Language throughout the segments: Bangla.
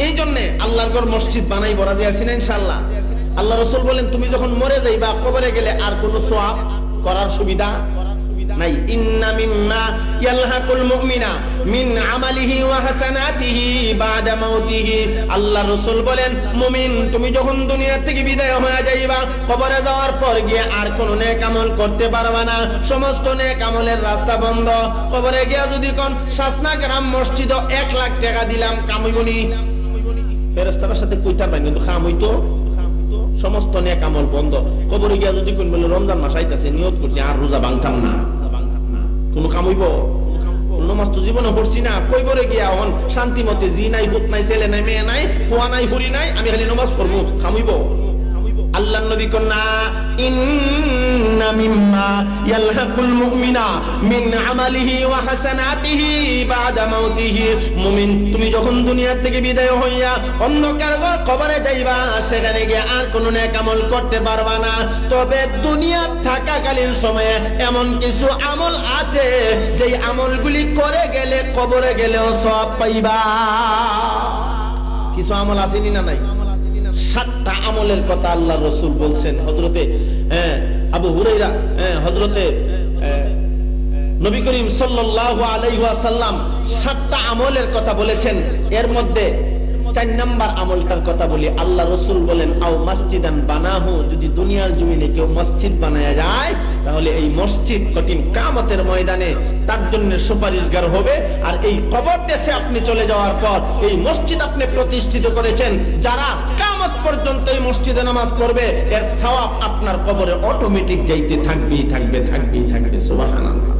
এই জন্য আল্লাহর ঘর মসজিদ বানাই বড় যে আছি না ইনশাআল্লাহ। আল্লাহ রাসূল বলেন তুমি যখন মরে যাইবা কবরে গেলে আর কোনো সওয়াব করার সুবিধা নাই। ইন্না মিম্মা ইয়ালহাকুল মুমিনা মিন আমালিহি ওয়া হাসানাতিহি বাদা মাউতিহি। আল্লাহ রাসূল বলেন মুমিন তুমি যখন দুনিয়া থেকে বিদায় হয়ে যাইবা কবরে যাওয়ার পর গিয়ে আর কোনো নেক আমল করতে পারবা না, সমস্ত নেক আমলের রাস্তা বন্ধ। কবরে গিয়া যদি কোন শাসনা গ্রাম মসজিদ 1 লাখ টাকা দিলাম কামইবনি, ফেরেশতার সাথে কইতার পাই কিন্তু কাম হইতো, সমস্ত নেক আমল বন্ধ। কবরে গিয়া যদি কোন বলে রমজান মাস আইতাছে নিয়ত করছি আর রোজা ভাঙতাম না, কোন কাম হইব? নমাজ তো জীবনে পড়ছি না, কইবরে গিয়া এখন শান্তি মতে জি নাই পুত নাই ছেলে নাই মেয়ে নাই কুয়া নাই হুরি নাই আমি খালি নমাজ পড়বো, খামইব? আল্লাহর নবী কন্যা ইন্না মিম্মা ইয়ালহাকুল মুমিনা মিন আমালিহি ওয়া হাসানাতিহি বাদা মাউতিহি। মুমিন তুমি যখন দুনিয়া থেকে বিদায় হইয়া অন্ধকার ঘর কবরে যাইবা সেখানে গিয়ে আর কোনো নেক আমল করতে পারবা না। তবে দুনিয়া থাকাকালীন সময়ে এমন কিছু আমল আছে যেই আমলগুলি করে গেলে কবরে গেলেও সওয়াব পাইবা। কিছু আমল আসেনি না নাই? 7টা আমলের কথা আল্লাহ রাসূল বলছেন। হযরতে আবু হুরায়রা হযরতে নবী করিম সাল্লাল্লাহু আলাইহি ওয়াসাল্লাম 7টা আমলের কথা বলেছেন। এর মধ্যে 4 নাম্বার আমলটার কথা বলি। আল্লাহ রাসূল বলেন আও মসজিদান বানাহু, যদি দুনিয়ার জমিনে কেউ মসজিদ বানায়া যায় তাহলে এই মসজিদ কঠিন কিয়ামতের ময়দানে তার জন্য সুপারিশগার হবে। আর এই কবর দেশে আপনি চলে যাওয়ার পর এই মসজিদ আপনি প্রতিষ্ঠিত করেছেন, যারা কিয়ামত পর্যন্ত এই মসজিদে নামাজ পড়বে এর সওয়াব আপনার কবরে অটোমেটিক যাইতে থাকবে। সুবহানাল্লাহ।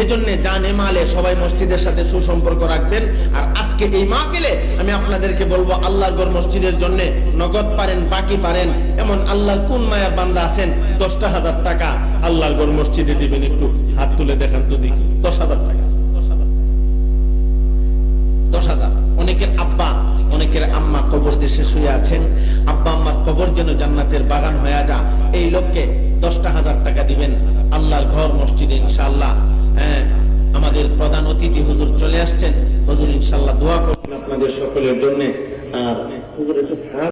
এজন্য জানে মালে সবাই মসজিদের সাথে সুসম্পর্ক রাখবেন। আর আজকে এই মাহফিলে আমি আপনাদেরকে বলবো আল্লাহর ঘর মসজিদের জন্য নগদ পারেন বাকি পারেন এমন আল্লাহর কোন মায়ার বান্দা আছেন 10,000 টাকা আল্লাহর ঘর মসজিদে দিবেন? একটু হাত তুলে দেখান তো দেখি। 10,000 টাকা, 10,000। অনেকের আব্বা অনেকের আম্মা কবর দেশে শুয়ে আছেন, আব্বা আম্মার কবর যেন জান্নাতের বাগান হয়ে যা, এই লোককে 10,000 টাকা দিবেন আল্লাহর ঘর মসজিদে ইনশাআল্লাহ। আমাদের প্রধান অতিথি হুজুর চলে আসছেন, হুজুর ইনশাআল্লাহ দোয়া করবেন আপনাদের সকলের জন্য। আর